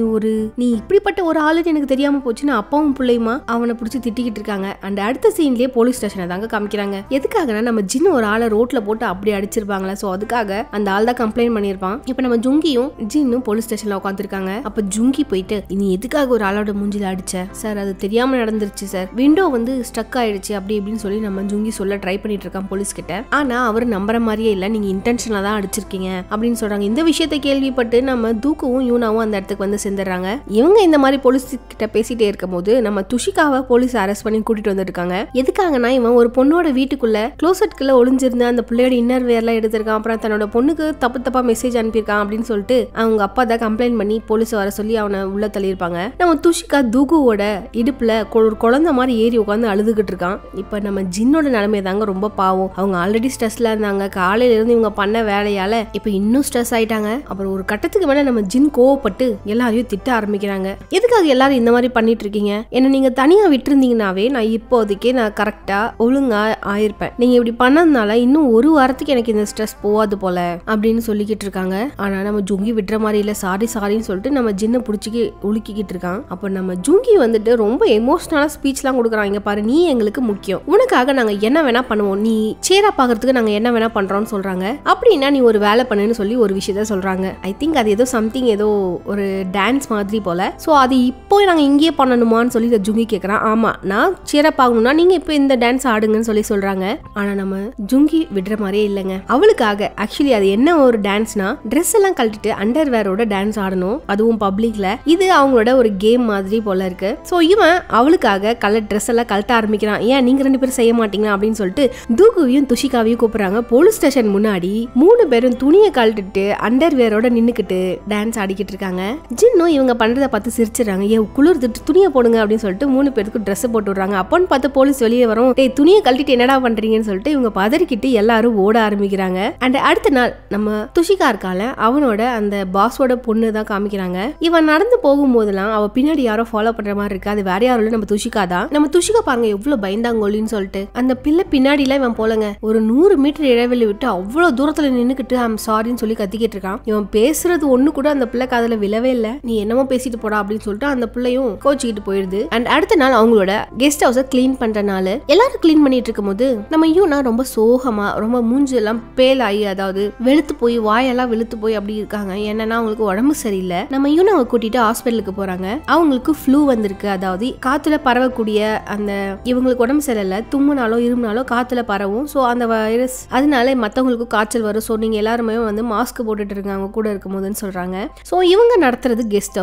இப்படிப்பட்ட ஒரு ஆளுன்னு எனக்கு தெரியாம போச்சுன்னு அப்பாவும் பிள்ளையுமா அவனை பிடிச்சி திட்டிக்கிட்டு இருக்காங்க. அண்ட் அடுத்த சீன்லயே போலீஸ் ஸ்டேஷனை தாங்க காமிக்கிறாங்க. எதுக்காகனா நம்ம ஜின்னு ஒரு ஆளை ரோட்ல போட்டு அப்படி அடிச்சிருப்பாங்களா, சோ அதுக்காக அந்த ஆள் தான் கம்ப்ளைண்ட் பண்ணிருப்பான். இப்ப நம்ம ஜுங்கியும் ஜின்னும் போலீஸ் ஸ்டேஷன்ல உட்காந்துருக்காங்க. அப்ப ஜுங்கி போயிட்டு நீ எதுக்காக ஒரு ஆளோட மூஞ்சில அடிச்ச சார், அது தெரியாம நடந்துருச்சு சார், விண்டோ வந்து ஸ்டக் ஆயிடுச்சு அப்படி இப்படின்னு சொல்லி நம்ம ஜுங்கி சொல்ல ட்ரை பண்ணிட்டு இருக்கான் போலீஸ் கிட்ட. ஆனா அவர் நம்புற மாதிரியே இல்ல, நீங்க இன்டென்ஷனா தான் அடிச்சிருக்கீங்க அப்படின்னு சொல்றாங்க. இந்த விஷயத்தை கேள்விப்பட்டு நம்ம தூக்குவும் யூனாவும் அந்த இடத்துக்கு வந்து சேர்ந்துடுறாங்க. இவங்க இந்த மாதிரி போலீஸ் கிட்ட பேசிட்டே இருக்கும் போது நம்ம துஷிகாவை போலீஸ் அரெஸ்ட் பண்ணி கூட்டிட்டு வந்துருக்காங்க. எதுக்காகனா இவன் ஒரு பொண்ணோட வீட்டுக்குள்ள க்ளோசெட்குள்ள ஒளிஞ்சிருந்த அந்த பிள்ளையோட இன்னர் வேர்லாம் எடுத்திருக்கான், அப்புறம் தன்னோட பொண்ணுக்கு தப்பா மெசேஜ் அனுப்பியிருக்கான் அப்படின்னு சொல்லிட்டு அவங்க அப்பா தான் கம்ப்ளைண்ட் பண்ணி போலீஸ் வர சொல்லி அவனை உள்ள தள்ளியிருப்பாங்க. நம்ம துஷிகா தூக்குவோட இடுப்புல ஒரு குழந்தை மாதிரி ஏறி உட்காந்து அழுதுகிட்டு இருக்கான். இப்ப நம்ம ஜின்னோட நிலைமை தாங்க ரொம்ப பாவம். அவங்க ஆல்ரெடி ஸ்ட்ரெஸ்ல இருந்தாங்க, காலையில இருந்து இவங்க பண்ண வேலையால இப்ப இன்னும் ஸ்ட்ரெஸ் ஆயிட்டாங்க. அப்புறம் ஒரு கட்டத்துக்கு மேல நம்ம ஜின் கோவப்பட்டு எல்லாரையும் திட்ட ஆரம்பிக்கிறாங்க. எதுக்காக எல்லாரும் இந்த மாதிரி பண்ணிட்டு இருக்கீங்க, என்ன நீங்க தனியா விட்டுருந்தீங்கன்னாவே நான் இப்போதைக்கே நான் கரெக்டா ஒழுங்கா ஆயிருப்பேன், நீங்க இப்படி பண்ணதுனால இன்னும் ஒரு வாரத்துக்கு எனக்கு இந்த ஸ்ட்ரெஸ் போவாது போல அப்படின்னு சொல்லிக்கிட்டு இருக்காங்க. ஆனா நம்ம ஜுங்கி விடுற மாதிரி இல்ல, சாரின்னு சொல்லிட்டு நம்ம ஜின்னை புடிச்சிக்கி உலுக்கிக்கிட்டு இருக்கான். அப்ப நம்ம ஜுங்கி வந்துட்டு ரொம்ப எமோஷனலா ஸ்பீச் எல்லாம் கொடுக்குறாங்க. இங்க பாரு, நீ எங்களுக்கு முக்கியம், உனக்காக நாங்க என்ன வேணா பண்ணுவோம், நீ சேரா பாக்குறதுக்கு நாங்க என்ன வேணா பண்றோம்னு சொல்றாங்க. அப்படின்னா நீ ஒரு வேலை பண்ணுன்னு சொல்லி ஒரு விஷயத்த சொல்றாங்க. ஐ திங்க் அது ஏதோ சம்திங் ஏதோ ஒரு டான்ஸ் மாதிரி போல. சோ அது இப்போ நாங்க இங்கேயே பண்ணணுமான்னு சொல்லி ஜுங்கி கேக்குறான். ஆமா, நான் சேரா பாக்கணும்னா நீங்க இப்போ இந்த டான்ஸ் ஆடுங்கன்னு சொல்லி சொல்றாங்க. ஆனா நம்ம ஜுங்கி விடுற மாதிரியே இல்லைங்க. அவளுக்காக ஆக்சுவலி அது என்ன ஒரு டான்ஸ்னா ட்ரெஸ் எல்லாம் கழட்டிட்டு அண்டர்வேரோட டான்ஸ் ஆடணும், அதுவும் பப்ளிக்ல. இது அவங்களோட ஒரு கேம் மாதிரி போல இருக்கு. சோ இவன் அவளுக்காக கலர் ட்ரெஸ் எல்லாம் கழட்ட ஆரம்பிக்கிறான். ஏன் நீங்க 2 பேரும் செய்ய மாட்டீங்களா அப்படின்னு சொல்லிட்டு தூக்குவையும் துஷிகாவையும் கூப்பிடுறாங்க. போலீஸ் ஸ்டேஷன் முன்னாடி 3 பேரும் துணியை கழட்டிட்டு அண்டர்வேரோட நின்னுக்கிட்டு டான்ஸ் ஆடிக்கிட்டு இருக்காங்க. ஜின்னும் இவங்க பண்றதை பார்த்து சிரிச்சிடறாங்க. குளிர்ந்துட்டு துணியை போடுங்க அப்படின்னு சொல்லிட்டு 3 பேருக்கு ட்ரெஸ் போட்டு விடுறாங்க. அப்போன்னு பார்த்து போலீஸ் வெளியே வரும். டேய் துணியை கழட்டிட்டு என்னடா பண்றீங்கன்னு சொல்லிட்டு இவங்க பதறிக்கிட்டு எல்லாரும் ஓட ஆரம்பிக்கிறாங்க. அண்ட் அடுத்த நாள் நம்ம துஷிகா இருக்கால, அவனோட அந்த பாஸோட பொண்ணு தான் காமிக்கிறாங்க. இவன் நடந்து போகும்போதெல்லாம் அவ பின்னாடி யாரோ ஃபாலோ பண்ற மாதிரி இருக்கு. அது வேற யாரும் இல்ல, நம்ம துஷிகா தான். நம்ம துஷிகா பாருங்க எவ்வளவு பயந்தாங்கோலின்னு சொல்லிட்டு அந்த பிள்ளை பின்னாடி எல்லாம் இவன் போலங்க ஒரு 100 மீட்டர் இடைவெளி விட்டு அவ்வளவு தூரத்துல நின்னுக்கிட்டு ஐம் சாரின்னு சொல்லி கத்திக்கிட்டு இருக்கான். இவன் பேசுறது ஒண்ணு கூட அந்த பிள்ளை காதுல விழவே இல்ல. நீ என்னமோ பேசிட்டு போடா அப்படின்னு சொல்லிட்டு அந்த பிள்ளையும் கோச்சிக்கிட்டு போயிடுது. அண்ட் அடுத்த நாள் அவங்களோட கெஸ்ட் ஹவுஸ கிளீன் பண்றனால எல்லாரும் கிளீன் பண்ணிட்டு இருக்கும் போது நம்ம யூனா ரொம்ப சோகமா ரொம்ப மூஞ்சி எல்லாம் பேல் ஆகி, அதாவது வெளுத்து போய் வாயெல்லாம் வெளுத்து போய் அப்படி இருக்காங்க. என்னன்னா அவங்களுக்கு உடம்பு சரியில்லை. நம்ம யூனாவை கூட்டிட்டு ஹாஸ்பிட்டலுக்கு போறாங்க. அவங்களுக்கு ஃப்ளூ வந்திருக்கு, அதாவது காத்துல பரவக்கூடிய அந்த இவங்களுக்கு உடம்பு சரியில்லை, தும்முனாலோ இருமுனாலோ காத்துல பரவும். சோ அந்த வைரஸ் அதனால மத்தவங்களுக்கு காய்ச்சல் வரும். சோ நீங்க எல்லாருமே வந்து மாஸ்க் போட்டுட்டு இருங்க அவங்க கூட இருக்கும் போதுன்னு சொல்றாங்க. சோ இவங்க நடத்துறது கெஸ்ட்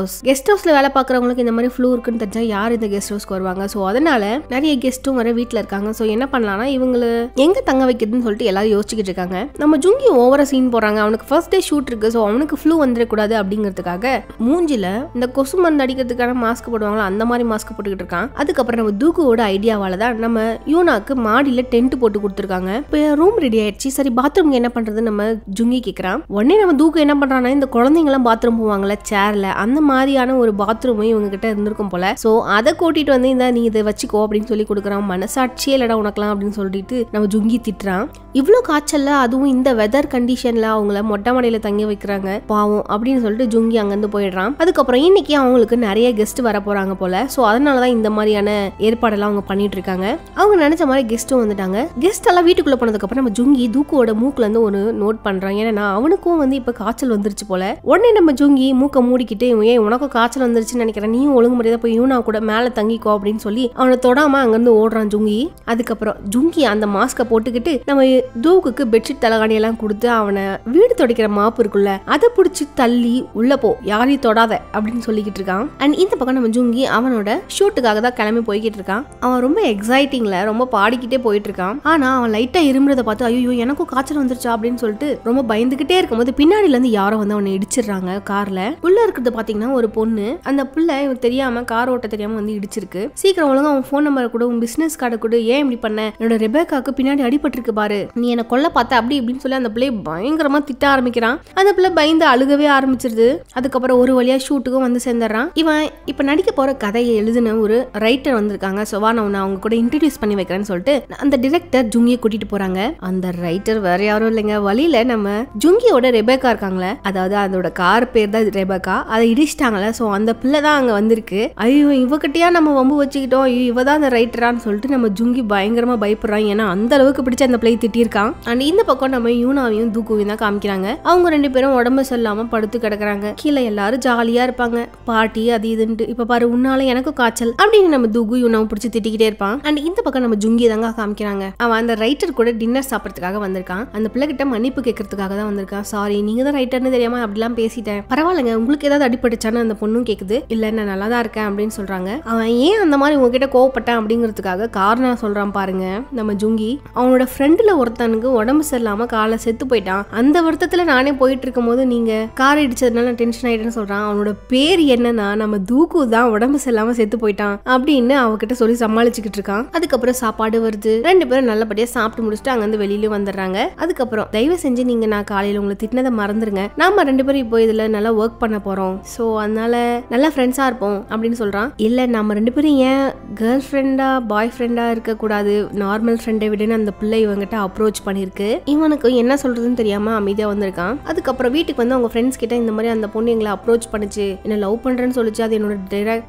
ஹவுஸ்ல வேலை பாக்குறவங்களுக்கு இந்த மாதிரி ஃப்ளூ இருக்குன்னு தெரிஞ்சா யார் இந்த கெஸ்ட் ஹவுஸ்க்கு வருவாங்க. சோ அதனால நிறைய கெஸ்ட்டும் வர வீட்டுல இருக்காங்க. சோ என்ன பண்ணலாம்னா இவங்களை எங்க தங்க வைக்கிறதுன்னு சொல்லிட்டு எல்லாரும் யோசிச்சுக்கிட்டு இருக்காங்க. நம்ம ஜுங்கி ஓவரா சீன் போறாங்க. அவனுக்கு ஃபர்ஸ்ட் டே ஷூட் இருக்கு. சோ அவனுக்கு ஃப்ளூ வந்துடக்கூடாது அப்படிங்கிறதுக்காக மூஞ்சில இந்த கொசு மருந்து அடிக்கிறதுக்கான மாஸ்க் போடுவாங்களா அந்த மாதிரி மாஸ்க் போட்டுக்கிட்டு இருக்கான். அதுக்கப்புறம் நம்ம தூக்குவோட ஐடியாவால தான் நம்ம யூனாக்கு மாடியில டென்ட் போட்டு கொடுத்துருக்காங்க. இப்போ ரூம் ரெடி ஆயிடுச்சு. சரி பாத்ரூம்க்கு என்ன பண்றது நம்ம ஜுங்கி கேட்கறான். உடனே நம்ம தூக்கு என்ன பண்றான்னா இந்த குழந்தைங்க எல்லாம் பாத்ரூம் போவாங்கல்ல சேர்ல அந்த மாதிரியான ஒரு பாத்ரூமும் இவங்க கிட்ட இருந்திருக்கும் போல. சோ அதை கூட்டிட்டு வந்து இந்த நீ இதை வச்சுக்கோ அப்படின்னு சொல்லி கொடுக்குறான். மனசாட்சியே இல்லடா உனக்கலாம் அப்படின்னு சொல்லிட்டு நம்ம ஜுங்கி திட்டுறான். இவ்வளோ காய்ச்சல்ல அதுவும் இந்த வெதர் கண்டிஷன்ல அவங்கள மொட்டை மாடியில தங்கி வைக்கிறாங்க பாவம் அப்படின்னு சொல்லிட்டு ஜுங்கி அங்கிருந்து போயிடுறான். அதுக்கப்புறம் இன்னைக்கு அவங்களுக்கு நிறைய கெஸ்ட் வர போறாங்க போல. சோ அதனாலதான் இந்த மாதிரியான ஏற்பாடெல்லாம் அவங்க பண்ணிட்டு இருக்காங்க. அவங்க நினைச்ச மாதிரி கெஸ்ட்டும் வந்துட்டாங்க. கெஸ்ட் எல்லாம் வீட்டுக்குள்ள போனதுக்கு அப்புறம் நம்ம ஜுங்கி தூக்குவோட மூக்குல இருந்து ஒரு நோட் பண்றான். ஏன்னா அவனுக்கும் வந்து இப்ப காய்ச்சல் வந்துருச்சு போல. உடனே நம்ம ஜுங்கி மூக்க மூடிக்கிட்டு ஏன் உனக்கும் காய்ச்சல் வந்துருச்சுன்னு நினைக்கிறேன், நீயும் ஒழுங்கு முறையா போய் யூனா கூட மேல தங்கிக்கோ அப்படின்னு சொல்லி அவனை தொடாம அங்கிருந்து ஓடுறான் ஜுங்கி. அதுக்கப்புறம் ஜுங்கி அந்த மாஸ்க போட்டுக்கிட்டு நம்ம தூக்குக்கு பெட்ஷீட் தலகாணி எல்லாம் கொடுத்து அவனை வீடு துடைக்கிற மாப்பு இருக்குல்ல அதை பிடிச்சி தள்ளி உள்ள போ யாரையும் தொடாத அப்படின்னு சொல்லிக்கிட்டு இருக்கான். அண்ட் இந்த பக்கம் நம்ம ஜுங்கி அவனோட ஷூட்டுக்காக தான் கிளம்பி போய்கிட்டு இருக்கான். அவன் ரொம்ப எக்ஸைட்டிங்ல ரொம்ப பாடிக்கிட்டே போயிட்டு இருக்கான். ஆனா அவன் லைட்டா இருமுறத பார்த்து ஐயோ எனக்கும் காய்ச்சல் வந்துருச்சா அப்படின்னு சொல்லிட்டு ரொம்ப பயந்துகிட்டே இருக்கும்போது பின்னாடில இருந்து யாரோ வந்து அவனை இடிச்சிடுறாங்க கார்ல. உள்ள இருக்கிறது பாத்தீங்கன்னா ஒரு பொண்ணு. அந்த பிள்ளை தெரியாம கார் ஓட்ட தெரியாம வந்து இடிச்சிருக்கு. சீக்கிரம் ஒழுங்கா அவன் போன் நம்பர் கூட உன் பிசினஸ் கார்டு கூட ஏன் இப்படி பண்ண, என்னோட ரெபேக்காக்கு பின்னாடி அடிபட்டு இருக்கு பாரு, நீ என்ன கொல்ல பார்த்த அப்படி இப்படின்னு சொல்லி அந்த பிள்ளை பயங்கரமா திட்ட ஆரம்பிக்கிறான். அந்த பிள்ளை பயந்து அழுகவே ஆரம்பிச்சிருது. அதுக்கப்புறம் ஒரு வழியா ஷூட்டுக்கும் வந்து சேர்ந்துடுறான். இவன் இப்ப நடிக்க போற கதையை எழுதின ஒரு ரைட்டர் வந்திருக்காங்க. சோவா நான் அவங்க கூட இன்ட்ரோடியூஸ் பண்ணி வைக்கிறேன்னு சொல்லிட்டு அந்த டிரெக்டர் ஜுங்கியை கூட்டிட்டு போறாங்க. அந்த ரைட்டர் வேற யாரும் இல்லைங்க, வழியில நம்ம ஜுங்கியோட ரெபேக்கா இருக்காங்களே, அதாவது அதோட கார் பேர் தான் ரெபேக்கா, அதை இடிச்சிட்டாங்கல்ல. சோ அந்த பிள்ளை தான் அங்க வந்திருக்கு. ஐயோ இவகிட்டயா நம்ம வம்பு வச்சுக்கிட்டோம், இவதான் அந்த ரைட்டரான்னு சொல்லிட்டு நம்ம ஜுங்கி பயங்கரமா பயப்படுறான். ஏன்னா அந்த அளவுக்கு பிடிச்ச அந்த பிள்ளை திட்டிருக்கான். அண்ட் இந்த பக்கம் நம்ம யூனாவையும் தூக்குவையும் தான் காமிக்கிறாங்க. அவங்க ரெண்டு பேரும் உடம்பு சொல்லாம படுத்து கிடக்குறாங்க. கீழே எல்லாரும் ஜாலியா இருப்பாங்க, பாட்டி அது இதுன்ட்டு. இப்ப பாரு உன்னால எனக்கு காய்ச்சல் அப்படின்னு நம்ம தூக்கு யூனாவை பிடிச்சி திட்டிக்கிட்டே இருப்பான். அண்ட் இந்த பக்கம் நம்ம ஜுங்கி தாங்க காமிக்கிறாங்க. அவன் அந்த ரைட்டர் கூட டின்னர் சாப்பிடறதுக்காக வந்திருக்கான். அந்த பிள்ளை கிட்ட மன்னிப்பு கேட்கறதுக்காக தான் வந்திருக்கான். சாரி நீங்க தான் ரைட்டர்னு தெரியாம அப்படிலாம் பேசிட்டேன், பரவாயில்லைங்க உங்களுக்கு ஏதாவது அடிபட்டுச்சான்னு அந்த பொண்ணும் கேக்குது. இல்ல நான் நல்லா தான் இருக்கேன் அப்படின்னு சொல்றாங்க. அவன் ஏன் அந்த மாதிரி உங்ககிட்ட கோவப்பட்டான் அப்படிங்கிறதுக்காக காரணம் சொல்றான் பாருங்க நம்ம ஜுங்கி. அவனோட ஃப்ரெண்டுல ஒருத்தனுக்கு உடம்பு சரியில்லாம காலை செத்து போயிட்டான். அந்த வருத்தத்துல நானே போயிட்டு இருக்கும் போது நீங்க கார் இடிச்சதுனால டென்ஷன் ஆயிட்டேன்னு சொல்றான். அவனோட பேர் என்னன்னா நம்ம தூக்கு தான் உடம்பு சரியில்லாம செத்து போயிட்டான் அப்படின்னு அவகிட்ட சொல்லி சமாளிச்சுக்கிட்டு இருக்கான். அதுக்கப்புறம் சாப்பாடு வருது. ரெண்டு பேரும் நல்லபடியா சாப்பிட்டு முடிச்சுட்டு அங்க இருந்து வெளியில வந்துடுறாங்க. அதுக்கப்புறம் தயவு செஞ்சு நீங்க நான் காலையில உங்களை திட்டினதை மறந்துருங்க, நாம ரெண்டு பேரும் இப்போ இதுல நல்லா ஒர்க் பண்ண போறோம், சோ அதனால நல்லா ஃப்ரெண்ட்ஸா இருப்போம் அப்படின்னு சொல்றான். இல்ல நம்ம ரெண்டு பேரும் ஏன் கேர்ள் ஃப்ரெண்டா பாய் ஃப்ரெண்டா இருக்க கூடாது, நார்மல் ஃப்ரெண்டை விடன்னு அந்த பிள்ளை இவங்கிட்ட அப்ரோச் பண்ணிருக்கு. இவனுக்கு என்ன சொல்றதுன்னு தெரியாம அமைதியா வந்திருக்கான். அதுக்கப்புறம் வீட்டுக்கு வந்து அவங்க ஃப்ரெண்ட்ஸ் கிட்ட இந்த மாதிரி அந்த பொண்ணு எங்களை அப்ரோச் பண்ணிச்சு, என்ன லவ் பண்றேன்னு சொல்லிச்சு,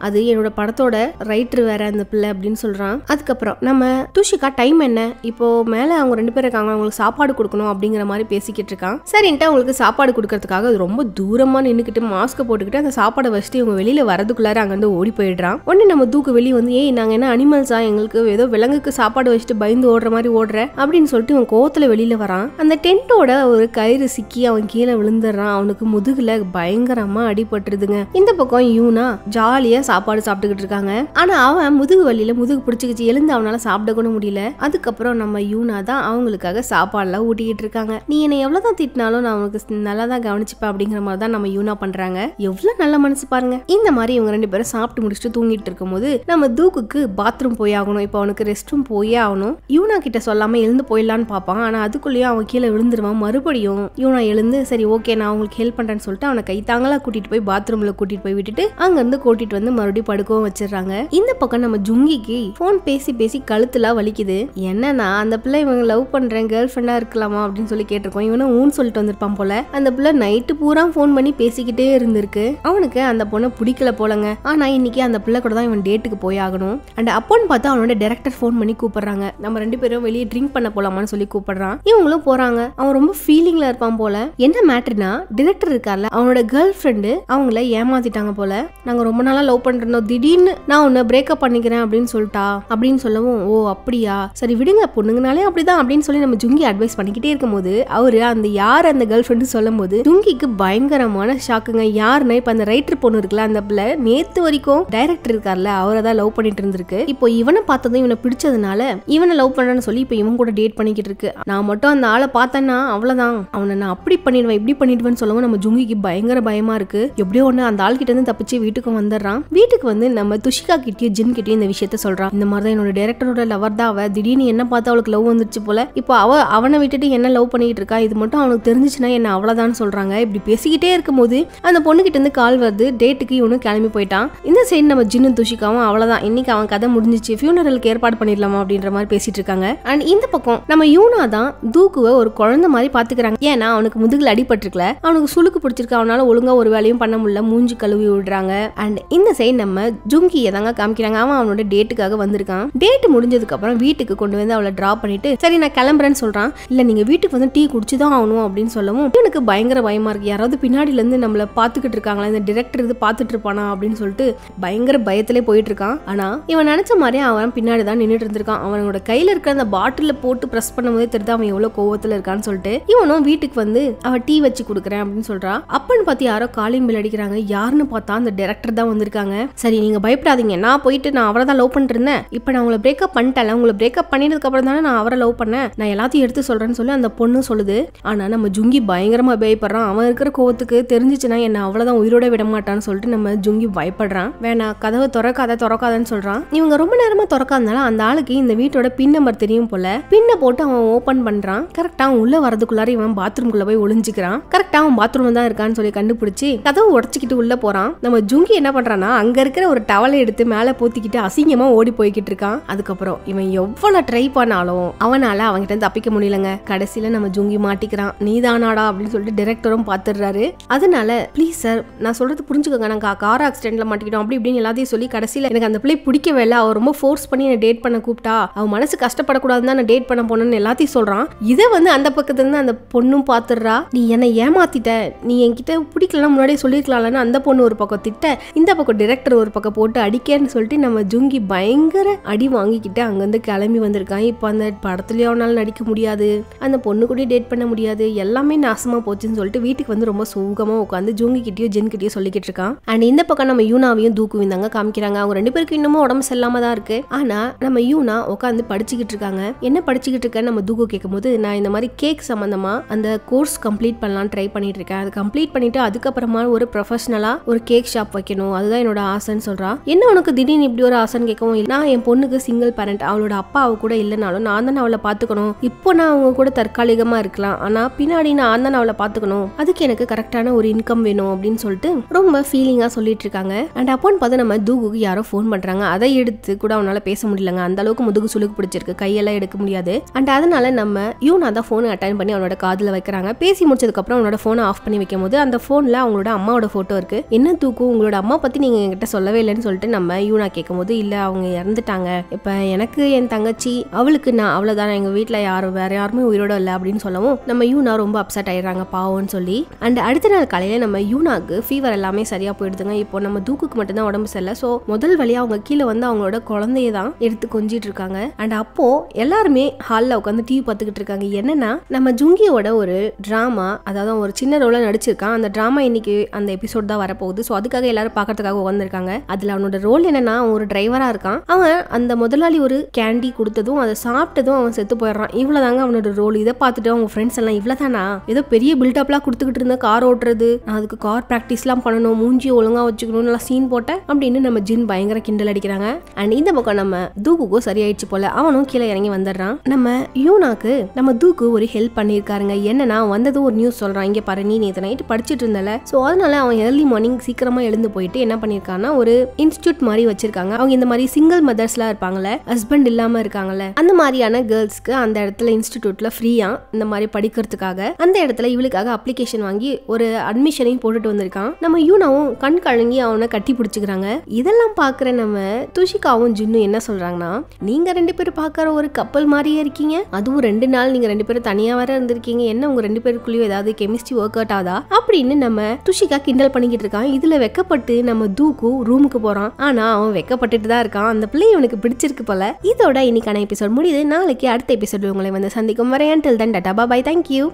அது என்னோட படத்தோட ரைட்டர் வேற அந்த பிள்ளை அப்படின்னு சொல்றான். அதுக்கப்புறம் நம்ம துஷிகா டைம் என்ன, இப்போ மேல அவங்க ரெண்டு பேரும் இருக்காங்க, அவங்களுக்கு சாப்பாடு கொடுக்கணும் அப்படிங்கிற மாதிரி பேசிக்கிட்டு இருக்கான். சரின்ட்டு அவங்களுக்கு சாப்பாடு கொடுக்கறதுக்காக ரொம்ப தூரமா நின்னுக்கிட்டு மாஸ்க் போட்டுக்கிட்டு அந்த சாப்பாடை வச்சுட்டு இவங்க வெளியில வரதுக்குள்ளார அங்க வந்து ஓடி போயிடுறான். உடனே நம்ம தூக்கு வெளியே வந்து ஏய் நாங்க என்ன அனிமல்ஸா, எங்களுக்கு ஏதோ விலங்குக்கு சாப்பாடு வச்சுட்டு பயந்து ஓடுற மாதிரி ஓடுற அப்படின்னு சொல்லிட்டு இவன் கோவத்துல வெளியில வரான். அந்த டென்ட்டோட ஒரு கயிறு சிக்கி அவன் கீழே விழுந்துடுறான். அவனுக்கு முதுகுல பயங்கரமா அடிபட்டுருதுங்க. இந்த பக்கம் யூனா ஜாலியா சாப்பாடு சாப்பிட்டுக்கிட்டு இருக்காங்க. ஆனா அவன் முதுகு வலியில முதுகு பிடிச்சிக்கிச்சு, எழுந்து அவனால சாப்பிட கூட முடியல. அதுக்கப்புறம் நம்ம யூனா தான் அவங்களுக்காக சாப்பாடுலாம் ஊட்டிக்கிட்டு இருக்காங்க. நீ என்ன எவ்வளவுதான் திட்டினாலும் நான் அவனுக்கு நல்லா தான் கவனிச்சுப்பேன் அப்படிங்கிற மாதிரி தான் நம்ம யூனா பண்றாங்க. எவ்வளவு நல்ல மனசு பாருங்க. இந்த மாதிரி இவங்க ரெண்டு பேரும் சாப்பிட்டு முடிச்சுட்டு தூங்கிட்டு இருக்கும் போது நம்ம தூக்குக்கு பாத்ரூம் போய் ஆகணும். இப்போ அவனுக்கு ரெஸ்ட் ரூம் போயே ஆகணும். யூனா கிட்ட சொல்லாம எழுந்து போயிடலான்னு பாப்பான். ஆனா அதுக்குள்ளேயும் அவன் கீழே விழுந்துருவான். மறுபடியும் யூனா எழுந்து சரி ஓகே நான் உங்களுக்கு ஹெல்ப் பண்றேன்னு சொல்லிட்டு அவனை கைத்தாங்களா கூட்டிட்டு போய் பாத்ரூம்ல கூட்டிட்டு போய் விட்டுட்டு அங்க இருந்து கூட்டிட்டு வந்து மறுபடியும் படுக்கவும் வச்சிடறாங்க. இந்த பக்கம் நம்ம ஜுங்கிக்கு போன் பேசி பேசி கழுத்துல வலிக்குது. என்னன்னா அந்த பிள்ளை இவங்க லவ் பண்றேன் கேர்ள் ஃப்ரெண்டா இருக்கலாமா அப்படின்னு சொல்லி கேட்டிருக்கோம். இவனும் ஊன்னு சொல்லிட்டு வந்திருப்பான் போல. அந்த பிள்ளை நைட்டு பூரா போன் பண்ணி பேசிக்கிட்டே இருந்திருக்கு. அவனுக்கு அந்த பொண்ணை பிடிக்கல போலங்க. ஆனா இன்னைக்கு அந்த பிள்ளை கூட தான் இவன் டேட்டுக்கு போய் ஆகணும். அண்ட் அப்போன்னு பார்த்தா அவனோட டைரக்டர் போன் பண்ணி கூப்பிடுறாங்க. நம்ம ரெண்டு பேரும் வெளியே ட்ரிங்க் பண்ண போலாமான்னு சொல்லி கூப்பிடுறான். இவங்களும் போறாங்க. அவன் ரொம்ப ஃபீலிங்ல இருப்பான் போல. என்ன மேட்டர்னா டைரக்டர் இருக்கார்ல அவனோட கேர்ள் ஃப்ரெண்டு அவங்கள ஏமாத்திட்டாங்க போல. நாங்க ரொம்ப நாளா லவ் பண்றோம், திடீர்னு நான் உன்னை பிரேக்கப் பண்ணிக்கிறேன் அப்படின்னு சொல்லிட்டா அப்படின்னு சொல்லவும் ஓ அப்படியா சரி விடுங்க பொண்ணுங்கனாலே அப்படிதான் அப்படின்னு சொல்லி நம்ம ஜுங்கி அட்வைஸ் பண்ணிக்கிட்டே இருக்கும் போது அவரு அந்த யார் அந்த கேர்ள் ஃப்ரெண்டு சொல்லும் போது ஜுங்கிக்கு பயங்கரமான ஷாக்குங்க. யாருன்னா இப்ப அந்த ரைட்டர் பொண்ணு இருக்குல்ல அந்த பிள்ளை நேத்து வரைக்கும் டைரக்டர் இருக்கார்ல அவரை தான் லவ் பண்ணிட்டு இருந்திருக்கு. இப்போ இவனை பார்த்ததும் இவனை பிடிச்சதுனால இவனை லவ் பண்றேன்னு சொல்லி இப்போ இவன் கூட டேட் பண்ணிக்கிட்டு இருக்கு. நான் மட்டும் அந்த ஆளை பார்த்தேன்னா அவ்வளவுதான், அவனை நான் அப்படி பண்ணிடுவேன் இப்படி பண்ணிடுவேன்னு சொல்லவும் நம்ம ஜுங்கிக்கு பயங்கர பயமா இருக்கு. எப்படியோ ஒண்ணு அந்த ஆள் கிட்ட இருந்து தப்பிச்சு வீட்டுக்கு வந்துடுறான். வீட்டுக்கு வந்து நம்ம துஷிகா கிட்டயும் ஜின் கிட்டயும் இந்த விஷயத்த சொல்றான். இந்த மாதிரி தான் என்னோட டைரக்டரோட லவர் தான் அவ, திடீர்னு என்ன பார்த்து அவளுக்கு லவ் வந்துருச்சு போல, இப்போ அவனை விட்டுட்டு என்ன லவ் பண்ணிட்டு இருக்கா, இது மட்டும் அவனுக்கு தெரிஞ்சிச்சுன்னா என்ன அவ்வளவுதான் சொல்றாங்க. இப்படி பேசிக்கிட்டே இருக்கும்போது அந்த பொண்ணு கிட்ட இருந்து கால் வருது, டேட்டுக்கு இவனு கிளம்பி போயிட்டான். இந்த சைடு நம்ம ஜின்னும் துஷிகாவும் அவ்வளவுதான், இன்னைக்கு அவன் கதை முடிஞ்சிச்சு, ஃபியூனரலுக்கு ஏற்பாடு பண்ணிடலாமா அப்படின்ற மாதிரி பேசிட்டு இருக்காங்க. அண்ட் இந்த பக்கம் நம்ம யூனா தான் தூக்குவை ஒரு குழந்தை மாதிரி பாத்துக்கிறாங்க. ஏன்னா அவனுக்கு முதுகுல அடிபட்டிருக்கல, அவனுக்கு சுளுக்கு பிடிச்சிருக்கு, அவனால ஒழுங்கா ஒரு வேலையும் பண்ண முடியல, மூஞ்சி கழுவி விடுறாங்க. அண்ட் இந்த சைடு நம்ம ஜுங்கியை தாங்க காமிக்கிறாங்க. அவன் அவனோட டேட்டுக்காக வந்திருக்கான். டேட் முடிஞ்சதுக்கு அப்புறம் வீட்டுக்கு கொண்டு வந்து அவளை டிராப் பண்ணிட்டு சரி நான் கிளம்புறேன்னு சொல்றான். இல்ல நீங்க வீட்டுக்கு வந்து டீ குடிச்சுதான் ஆகணும் அப்படின்னு சொல்லவும் இவனுக்கு பயங்கர பயமா இருக்கு, யாராவது பின்னாடில இருந்து நம்மள பாத்துக்கிட்டு இருக்காங்களா, இந்த டிரெக்டர் இது பாத்துட்டு இருப்பானா அப்படின்னு சொல்லிட்டு பயங்கர பயத்திலே போயிட்டு இருக்கான். ஆனா இவன் நினைச்ச மாதிரி அவன் பின்னாடி தான் நின்றுட்டு இருந்திருக்கான். அவனோட கையில இருக்கிற அந்த பாட்டில போட்டு பிரஸ் பண்ணும்போதே தெரியுது அவன் எவ்வளவு கோவத்துல இருக்கான்னு சொல்லிட்டு இவனும் வீட்டுக்கு வந்து அவ டீ வச்சு கொடுக்குறேன் அப்படின்னு சொல்றா. அப்பன்னு பார்த்து யாரோ காலிங் பெல் அடிக்கிறாங்க. யாருன்னு பார்த்தா அந்த டைரக்டர் தான் வந்திருக்காங்க. சரி நீங்க பயப்படாதீங்க, நான் போயிட்டு நான் அவரை தான் லவ் பண்ணிட்டு இருந்தேன், இப்போ நான் உங்களை பிரேக்கப் பண்ணிட்டேன், உங்களை பிரேக்கப் பண்ணினதுக்கு அப்புறம் தானே நான் அவரை லவ் பண்ணேன், நான் எல்லாத்தையும் எடுத்து சொல்றேன்னு சொல்லி அந்த பொண்ணு சொல்லுது. ஆனா நம்ம ஜுங்கி பயங்கரமா பயப்படுறான். அவன் இருக்கிற கோவத்துக்கு தெரிஞ்சிச்சுன்னா என்ன அவ்வளவுதான் உயிரோட விட மாட்டான்னு சொல்லிட்டு நம்ம ஜுங்கி பயப்படுறான். வேணா கதவை திறக்காதன்னு சொல்றான். இவங்க ரொம்ப நேரமா திறக்காதனால அந்த ஆளுக்கு இந்த வீட்டோட பின் நம்பர் தெரியும் போல, பின்னை போட்டு அவன் ஓபன் பண்றான். கரெக்டா அவன் உள்ள வரதுக்குள்ளார இவன் பாத்ரூம்குள்ள போய் ஒளிஞ்சுக்கிறான். கரெக்டா அவன் பாத்ரூம் தான் இருக்கான்னு சொல்லி கண்டுபிடிச்சு கதவை உடச்சிக்கிட்டு உள்ள போறான். நம்ம ஜுங்கி என்ன பண்றான்னா அங்க இருக்கிற ஒரு டவலை எடுத்து மேல போத்திக்கிட்டு அசிங்கமா ஓடி போய்கிட்டு இருக்கான். அதுக்கப்புறம் இவன் எவ்வளவு ட்ரை பண்ணாலும் அவனால அவன்கிட்ட தப்பிக்க முடியலங்க. கடைசியில நம்ம ஜுங்கி மாட்டிக்கிறான். நீதானாடா அப்படின்னு சொல்லிட்டு டைரக்டரும் பாத்துடுறாரு. அதனால ப்ளீஸ் சார் நான் சொல்றது புரிஞ்சுக்கோங்க, நான் கார் ஆக்சிடென்ட்ல மாட்டிக்கிட்டோம் அப்படி இப்படின்னு எல்லாத்தையும் சொல்லி கடைசியில எனக்கு அந்த பிள்ளை பிடிக்கவே இல்லை, அவ ரொம்ப ஃபோர்ஸ் பண்ணி என்ன டேட் பண்ண கூப்பிட்டா, அவன் மனசு கஷ்டப்படக்கூடாதுன்னு தான் நான் டேட் பண்ண போனேன்னு எல்லாத்தையும் சொல்றான். இதை வந்து அந்த பக்கத்துல இருந்து அந்த பொண்ணும் பாத்துடுறா. நீ என்ன ஏமாத்திட்ட, நீ என்கிட்ட பிடிக்கலாம் முன்னாடியே சொல்லிருக்கலாம்னு அந்த பொண்ணு ஒரு பக்கம் திட்ட, இந்த பக்கம் டைரக்டர் ஒரு பக்கம் போட்டு அடிக்கன்னு சொல்லிட்டு நம்ம ஜுங்கி பயங்கர அடி வாங்கிக்கிட்டு அங்கிருந்து கிளம்பி வந்திருக்கான். இப்போ அந்த படத்துலயும் அவனால நடிக்க முடியாது, அந்த பொண்ணு கூட டேட் பண்ண முடியாது, எல்லாமே நாசமா போச்சுன்னு சொல்லிட்டு வீட்டுக்கு வந்து ரொம்ப சோகமா உட்காந்து ஜுங்கி கிட்டயோ ஜென் கிட்டயோ சொல்லிக்கிட்டு இருக்கான். அண்ட் இந்த பக்கம் நம்ம யூனாவையும் தூக்குவையும் தாங்க காமிக்கிறாங்க. அவங்க ரெண்டு பேருக்கு இன்னமும் உடம்பு செல்லாம தான் இருக்கு. ஆனா நம்ம யூனா உட்காந்து படிச்சுக்கிட்டு இருக்காங்க. என்ன படிச்சுக்கிட்டு இருக்கேன்னு நம்ம தூக்கு கேட்கும் போது நான் இந்த மாதிரி கேக் சம்பந்தமா அந்த கோர்ஸ் கம்ப்ளீட் பண்ணலாம் ட்ரை பண்ணிட்டு இருக்கேன், அது கம்ப்ளீட் பண்ணிட்டு அதுக்கப்புறமா ஒரு ப்ரொஃபஷனலா ஒரு கேக் ஷாப் வைக்கணும், அதுதான் என்னோட ஆசைன்னு சொல்றா. என்ன உனக்கு திடீர்னு இப்படி ஒரு ஆசைன்னு கேட்கவும், நான் என் பொண்ணுக்கு சிங்கிள் பேரண்ட், அவளோட அப்பா அவ கூட இல்லைனாலும் நான் தானே அவளை பாத்துக்கணும், இப்போ நான் அவங்க கூட தற்காலிகமா இருக்கலாம், ஆனா பின்னாடி நான் தானே அவளை பாத்துக்கணும், அதுக்கு எனக்கு கரெக்டான ஒரு இன்கம் வேணும் அப்படின்னு சொல்லிட்டு ரொம்ப ஃபீலிங்கா சொல்லிட்டு இருக்காங்க. அண்ட் அப்போன்னு பார்த்து நம்ம தூக்குக்கு யாரோ ஃபோன் பண்றாங்க. அதை எடுத்து கூட அவனால பேச முடியலங்க, அந்த அளவுக்கு முதுகு சுளுக்கு பிடிச்சிருக்கு, கையெல்லாம் எடுக்க முடியாது. அண்ட் அதனால நம்ம யூனா தான் போனை அட்டன் பண்ணி அவனோட காதுல வைக்கிறாங்க. பேசி முடிச்சதுக்கு அப்புறம் அவனோட போனை ஆஃப் பண்ணி வைக்கும் போது அந்த போன்ல அவங்களோட அம்மாவோட போட்டோ இருக்கு. என்ன தூக்கு உங்களோட அம்மா பத்தி நீங்க என்கிட்ட சொல்லவே இல்லைன்னு சொல்லிட்டு நம்ம யூனா கேட்கும் போது, இல்ல அவங்க இறந்துட்டாங்க, இப்ப எனக்கு என் தங்கச்சி, அவளுக்கு நான் அவ்வளவுதான், எங்க வீட்டுல யாரும் வேற யாருமே உயிரோட இல்லை அப்படின்னு சொல்லவும் நம்ம யூனா ரொம்ப அப்செட் ஆயிடுறாங்க பாவம்னு சொல்லி. அண்ட் அடுத்த நாள் காலையில நம்ம யூனாக்கு ஃபீவர் எல்லாமே சரியா போயிடுதுங்க. இப்போ நம்ம தூக்குக்கு மட்டும்தான் உடம்பு சரியில்லை. ஸோ முதல் வழியா அவங்க கீழே வந்து அவங்களோட குழந்தைய தான் எடுத்து கொஞ்சிட்டு இருக்காங்க. அண்ட் அப்போ எல்லாருமே ஹாலில் உட்காந்து டிவி பார்த்துக்கிட்டு இருக்காங்க. என்னன்னா நம்ம ஜுங்கியோட ஒரு டிராமா, அதாவது ஒரு சின்ன ரோல நடிச்சிருக்கான். அந்த டிராமா இன்னைக்கு அந்த எபிசோட் தான் வரப்போகுது. ஸோ அதுக்காக எல்லாரும் பார்க்கறதுக்காக வந்திருக்காங்க. அதுல அவனோட ரோல் என்னன்னா அவன் ஒரு டிரைவரா இருக்கான். அவன் அந்த முதலாளி ஒரு கேண்டி கொடுத்ததும் அதை சாப்பிட்டதும் அவன் செத்து போயிடுறான். இவ்வளவுதாங்க அவனோட ரோல். இதை பார்த்துட்டு அவங்க ஃப்ரெண்ட்ஸ் எல்லாம் இவ்வளவுதானா, ஏதோ பெரிய பில்டப்லாம் கொடுத்துக்கிட்டு இருந்த கார் ஓட்டுறது, நான் அதுக்கு கார் ப்ராக்டிஸ்லாம் பண்ணணும், மூஞ்சி ஒழுங்கா வச்சுக்கணும், நல்லா சீன் போட்டேன் அப்படின்னு நம்ம ஜின் பயங்கர கிண்டல் அடிக்கிறாங்க. அண்ட் இந்த பக்கம் நம்ம தூக்குக்கும் சரியாயிடுச்சு போல, அவனும் கீழே இறங்கி வந்துடுறான். நம்ம யூனாக்கு நம்ம தூக்கு ஒரு ஹெல்ப் பண்ணியிருக்காருங்க. என்னன்னா வந்ததும் ஒரு நியூஸ் சொல்றான், இங்க பாரு நீ நேற்று நைட்டு படிச்சுட்டு இருந்தல, ஸோ அதனால அவன் ஏர்லி மார்னிங் சீக்கிரமா எழுந்து போயிட்டு என்ன பண்ணிருக்கான்னா ஒரு இன்ஸ்டியூட் மாதிரி வச்சிருக்காங்க. அவங்க இந்த மாதிரி சிங்கிள் மதர்ஸ்லாம் இருப்பாங்கல்ல, ஹஸ்பண்ட் இல்லாம இருக்காங்கல்ல, அந்த மாதிரியான கேர்ள்ஸ்க்கு அந்த இடத்துல இன்ஸ்டிடியூட்ல ஃப்ரீயா இந்த மாதிரி படிக்கிறதுக்காக அந்த இடத்துல இவளுக்காக அப்ளிகேஷன் வாங்கி ஒரு அட்மிஷனையும் போட்டுட்டு வந்திருக்கான். நம்ம யூனாவும் கண் கலங்கி அவனை கட்டி பிடிச்சுக்கிறாங்க. இதெல்லாம் பாக்குற நம்ம துஷிகாவும் ஜின்னும் என்ன சொல்றாங்கன்னா, நீங்க ரெண்டு பேரும் பாக்குற ஒரு கப்பல் மாதிரியே இருக்கீங்க, அதுவும் 2 நாள் நீங்க 2 பேரும் தனியா வர இருந்திருக்கீங்க, என்ன உங்க 2 பேருக்குள்ளேயும் ஏதாவது கெமிஸ்ட்ரி ஒர்க் அவுட் ஆதா அப்படின்னு நம்ம துஷிகா கிண்டல் பண்ணிக்கிட்டு இருக்கான். இதுல வெக்கப்பட்டு நம்ம தூக்கு ரூமுக்கு போறான். ஆனா அவன் வெக்கப்பட்டுட்டு தான் இருக்கான். அந்த பிள்ளை அவனுக்கு பிடிச்சிருக்கு போல. இதோட இன்னைக்கான எபிசோட் முடியுது. நாளைக்கு அடுத்த எபிசோட் உங்களை வந்து சந்திக்கும் வரை until then, tata bye, thank you.